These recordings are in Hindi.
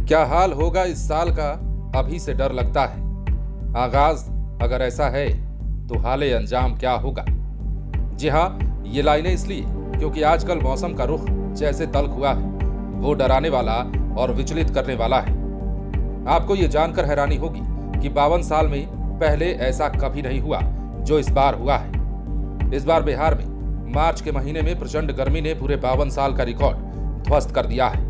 क्या हाल होगा इस साल का, अभी से डर लगता है। आगाज अगर ऐसा है तो हाले अंजाम क्या होगा। जी हाँ, ये लाइनें इसलिए क्योंकि आजकल मौसम का रुख जैसे तल्ख हुआ है वो डराने वाला और विचलित करने वाला है। आपको ये जानकर हैरानी होगी कि 52 साल में पहले ऐसा कभी नहीं हुआ जो इस बार हुआ है। इस बार बिहार में मार्च के महीने में प्रचंड गर्मी ने पूरे 52 साल का रिकॉर्ड ध्वस्त कर दिया है।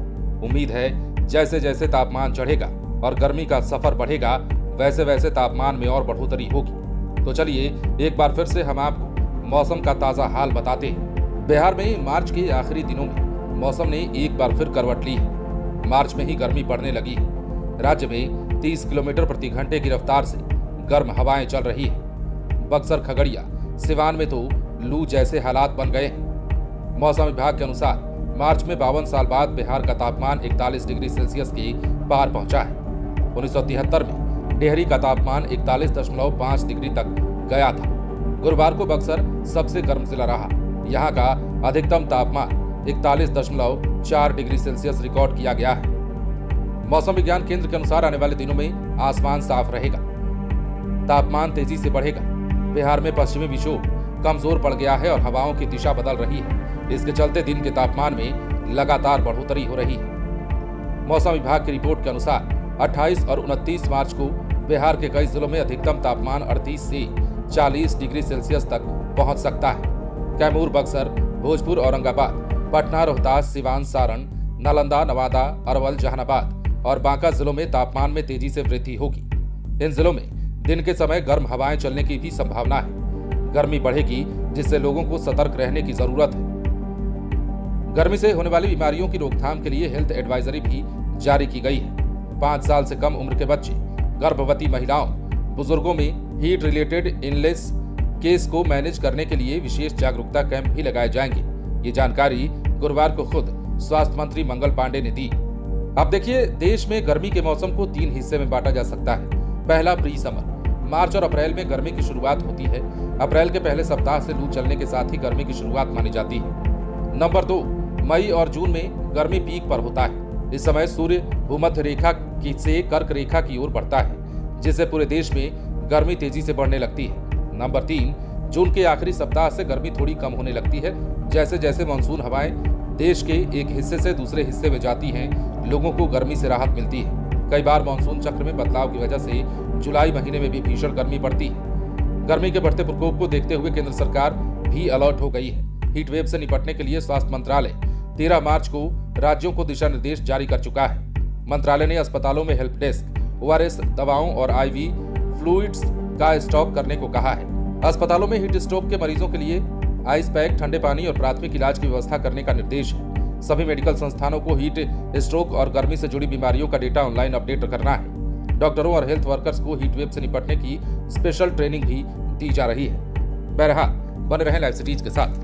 उम्मीद है जैसे जैसे तापमान चढ़ेगा और गर्मी का सफर बढ़ेगा वैसे वैसे तापमान में और बढ़ोतरी होगी। तो चलिए एक बार फिर से हम आपको मौसम का ताजा हाल बताते हैं। बिहार में मार्च के आखिरी दिनों में मौसम ने एक बार फिर करवट ली है। मार्च में ही गर्मी बढ़ने लगी है। राज्य में 30 किलोमीटर प्रति घंटे की रफ्तार से गर्म हवाएं चल रही है। बक्सर, खगड़िया, सिवान में तो लू जैसे हालात बन गए हैं। मौसम विभाग के अनुसार मार्च में 52 साल बाद बिहार का तापमान 41 डिग्री सेल्सियस के पार पहुंचा है। 1973 में डेहरी का तापमान 41.5 डिग्री तक गया था। गुरुवार को बक्सर सबसे गर्म जिला रहा। यहां का अधिकतम तापमान 41.4 डिग्री सेल्सियस रिकॉर्ड किया गया है। मौसम विज्ञान केंद्र के अनुसार आने वाले दिनों में आसमान साफ रहेगा, तापमान तेजी से बढ़ेगा। बिहार में पश्चिमी विक्षोभ कमजोर पड़ गया है और हवाओं की दिशा बदल रही है। इसके चलते दिन के तापमान में लगातार बढ़ोतरी हो रही है। मौसम विभाग की रिपोर्ट के अनुसार 28 और 29 मार्च को बिहार के कई जिलों में अधिकतम तापमान 38 से 40 डिग्री सेल्सियस तक पहुंच सकता है। कैमूर, बक्सर, भोजपुर, औरंगाबाद, पटना, रोहतास, सिवान, सारण, नालंदा, नवादा, अरवल, जहानाबाद और बांका जिलों में तापमान में तेजी से वृद्धि होगी। इन जिलों में दिन के समय गर्म हवाएं चलने की भी संभावना है। गर्मी बढ़ेगी जिससे लोगों को सतर्क रहने की जरूरत है। गर्मी से होने वाली बीमारियों की रोकथाम के लिए हेल्थ एडवाइजरी भी जारी की गई है। 5 साल से कम उम्र के बच्चे, गर्भवती महिलाओं, बुजुर्गों में हीट रिलेटेड इलनेस केस को मैनेज करने के लिए विशेष जागरूकता कैंप भी लगाए जाएंगे। ये जानकारी गुरुवार को खुद स्वास्थ्य मंत्री मंगल पांडे ने दी। अब देखिए, देश में गर्मी के मौसम को 3 हिस्से में बांटा जा सकता है। पहला, प्री समर। मार्च और अप्रैल में गर्मी की शुरुआत होती है। अप्रैल के पहले सप्ताह से लू चलने के साथ ही गर्मी की शुरुआत मानी जाती है। नंबर 2, मई और जून में गर्मी पीक पर होता है। इस समय सूर्य भूमध्य रेखा से कर्क रेखा की ओर बढ़ता है, जिससे पूरे देश में गर्मी तेजी से बढ़ने लगती है। नंबर 3, जून के आखिरी सप्ताह से गर्मी थोड़ी कम होने लगती है। जैसे जैसे मानसून हवाएं देश के एक हिस्से से दूसरे हिस्से में जाती हैं, लोगों को गर्मी से राहत मिलती है। कई बार मानसून चक्र में बदलाव की वजह से जुलाई महीने में भी भीषण गर्मी पड़ती है। गर्मी के बढ़ते प्रकोप को देखते हुए केंद्र सरकार भी अलर्ट हो गई है। हीट वेव से निपटने के लिए स्वास्थ्य मंत्रालय 13 मार्च को राज्यों को दिशा निर्देश जारी कर चुका है। मंत्रालय ने अस्पतालों में हेल्प डेस्क, ORS दवाओं और IV फ्लूइड्स का स्टॉक करने को कहा है। अस्पतालों में हीट स्ट्रोक के मरीजों के लिए आइस पैक, ठंडे पानी और प्राथमिक इलाज की व्यवस्था करने का निर्देश है। सभी मेडिकल संस्थानों को हीट स्ट्रोक और गर्मी से जुड़ी बीमारियों का डेटा ऑनलाइन अपडेट करना है। डॉक्टरों और हेल्थ वर्कर्स को हीट वेव से निपटने की स्पेशल ट्रेनिंग भी दी जा रही है। बहरहाल, बने रहें लाइव सिटीज के साथ।